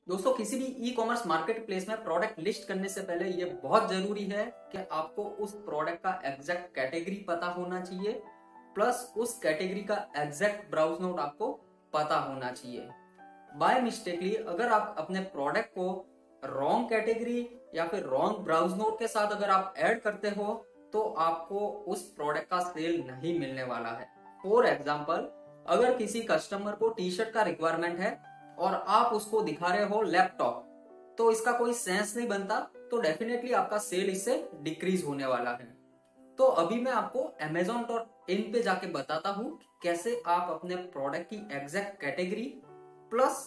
दोस्तों, किसी भी ई कॉमर्स मार्केट प्लेस में प्रोडक्ट लिस्ट करने से पहले ये बहुत जरूरी है कि आपको उस प्रोडक्ट का एग्जैक्ट कैटेगरी पता होना चाहिए, प्लस उस कैटेगरी का एग्जैक्ट ब्राउज नोड आपको पता होना चाहिए। बाय मिस्टेकली अगर आप अपने प्रोडक्ट को रॉन्ग कैटेगरी या फिर रॉन्ग ब्राउज नोड के साथ अगर आप ऐड करते हो तो आपको उस प्रोडक्ट का सेल नहीं मिलने वाला है। फॉर एग्जाम्पल, अगर किसी कस्टमर को टी शर्ट का रिक्वायरमेंट है और आप उसको दिखा रहे हो लैपटॉप, तो इसका कोई सेंस नहीं बनता, तो डेफिनेटली आपका सेल इससे डिक्रीज होने वाला है। तो अभी मैं आपको amazon.in पे जाके बताता हूं कैसे आप अपने प्रोडक्ट की एग्जैक्ट कैटेगरी प्लस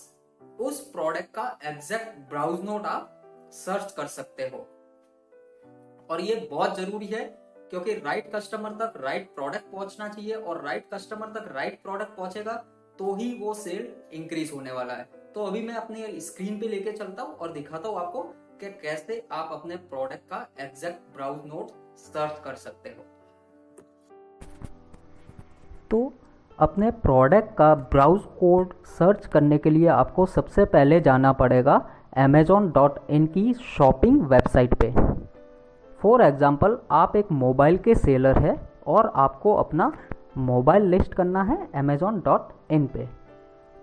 उस प्रोडक्ट का एग्जैक्ट ब्राउज नोड आप सर्च कर सकते हो। और ये बहुत जरूरी है क्योंकि राइट कस्टमर तक राइट प्रोडक्ट पहुंचना चाहिए, और राइट कस्टमर तक राइट प्रोडक्ट पहुंचेगा तो ही वो सेल इंक्रीज होने वाला है। तो अभी मैं अपने स्क्रीन पे लेके चलता हूँ और दिखाता हूँ आपको कि कैसे आप अपने प्रोडक्ट का एग्जैक्ट ब्राउज नोड सर्च कर सकते हो। तो अपने प्रोडक्ट का ब्राउज कोड सर्च करने के लिए आपको सबसे पहले जाना पड़ेगा amazon.in की शॉपिंग वेबसाइट पे। फॉर एग्ज़ाम्पल, आप एक मोबाइल के सेलर है और आपको अपना मोबाइल लिस्ट करना है amazon.in पे।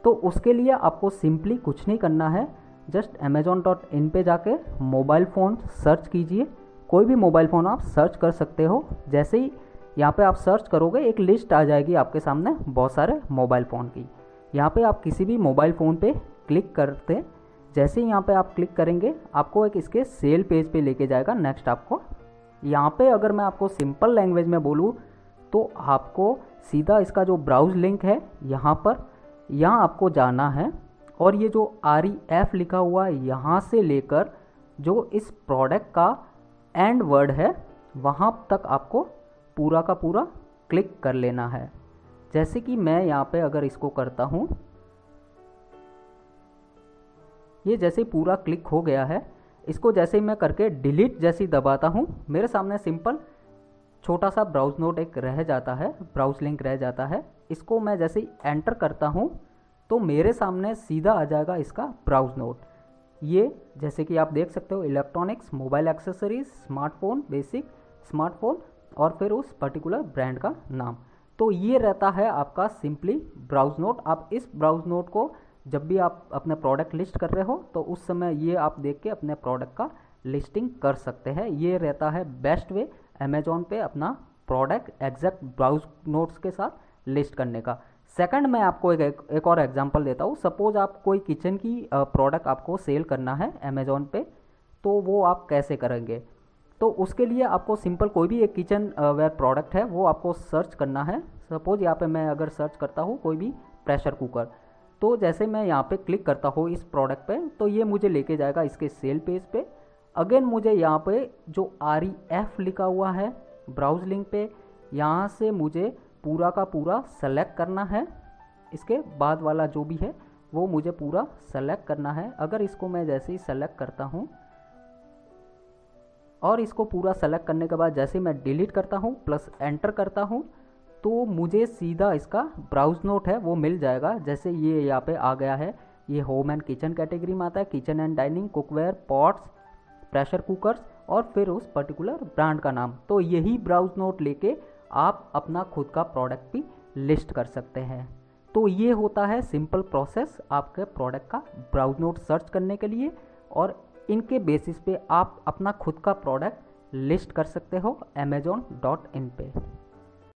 तो उसके लिए आपको सिंपली कुछ नहीं करना है, जस्ट amazon.in पे जाके मोबाइल फ़ोन सर्च कीजिए। कोई भी मोबाइल फ़ोन आप सर्च कर सकते हो। जैसे ही यहाँ पे आप सर्च करोगे एक लिस्ट आ जाएगी आपके सामने बहुत सारे मोबाइल फ़ोन की। यहाँ पे आप किसी भी मोबाइल फ़ोन पे क्लिक करते, जैसे ही यहाँ पे आप क्लिक करेंगे आपको एक इसके सेल पेज पे लेके जाएगा। नेक्स्ट आपको यहाँ पे अगर मैं आपको सिंपल लैंग्वेज में बोलूँ तो आपको सीधा इसका जो ब्राउज लिंक है यहाँ आपको जाना है, और ये जो REF लिखा हुआ है यहाँ से लेकर जो इस प्रोडक्ट का एंड वर्ड है वहाँ तक आपको पूरा का पूरा क्लिक कर लेना है। जैसे कि मैं यहाँ पे अगर इसको करता हूँ, ये जैसे पूरा क्लिक हो गया है, इसको जैसे ही मैं करके डिलीट जैसी दबाता हूँ, मेरे सामने सिंपल छोटा सा ब्राउज नोड एक रह जाता है, ब्राउज लिंक रह जाता है। इसको मैं जैसे ही एंटर करता हूँ तो मेरे सामने सीधा आ जाएगा इसका ब्राउज नोड। ये जैसे कि आप देख सकते हो, electronics, mobile accessories, smartphone, basic smartphone और फिर उस पर्टिकुलर ब्रांड का नाम। तो ये रहता है आपका सिंपली ब्राउज नोड। आप इस ब्राउज नोड को जब भी आप अपने प्रोडक्ट लिस्ट कर रहे हो तो उस समय ये आप देख के अपने प्रोडक्ट का लिस्टिंग कर सकते हैं। ये रहता है बेस्ट वे अमेजोन पे अपना प्रोडक्ट एग्जैक्ट ब्राउज नोट्स के साथ लिस्ट करने का। सेकंड, मैं आपको एक और एग्जांपल देता हूँ। सपोज आप कोई किचन की प्रोडक्ट आपको सेल करना है अमेजोन पे, तो वो आप कैसे करेंगे? तो उसके लिए आपको सिंपल कोई भी एक किचन वेयर प्रोडक्ट है वो आपको सर्च करना है। सपोज यहाँ पे मैं अगर सर्च करता हूँ कोई भी प्रेशर कुकर, तो जैसे मैं यहाँ पे क्लिक करता हूँ इस प्रोडक्ट पे तो ये मुझे लेके जाएगा इसके सेल पेज पे। अगेन मुझे यहाँ पे जो REF लिखा हुआ है ब्राउज लिंक पे, यहाँ से मुझे पूरा का पूरा सेलेक्ट करना है। इसके बाद वाला जो भी है वो मुझे पूरा सेलेक्ट करना है। अगर इसको मैं जैसे ही सेलेक्ट करता हूँ और इसको पूरा सेलेक्ट करने के बाद जैसे मैं डिलीट करता हूँ प्लस एंटर करता हूँ तो मुझे सीधा इसका ब्राउज नोट है वो मिल जाएगा। जैसे ये यहाँ पे आ गया है, ये होम एंड किचन कैटेगरी में आता है, kitchen and dining, cookware, pots, pressure cookers और फिर उस पर्टिकुलर ब्रांड का नाम। तो यही ब्राउज नोट लेके आप अपना खुद का प्रोडक्ट भी लिस्ट कर सकते हैं। तो ये होता है सिंपल प्रोसेस आपके प्रोडक्ट का ब्राउज नोट सर्च करने के लिए, और इनके बेसिस पे आप अपना खुद का प्रोडक्ट लिस्ट कर सकते हो amazon.in पे।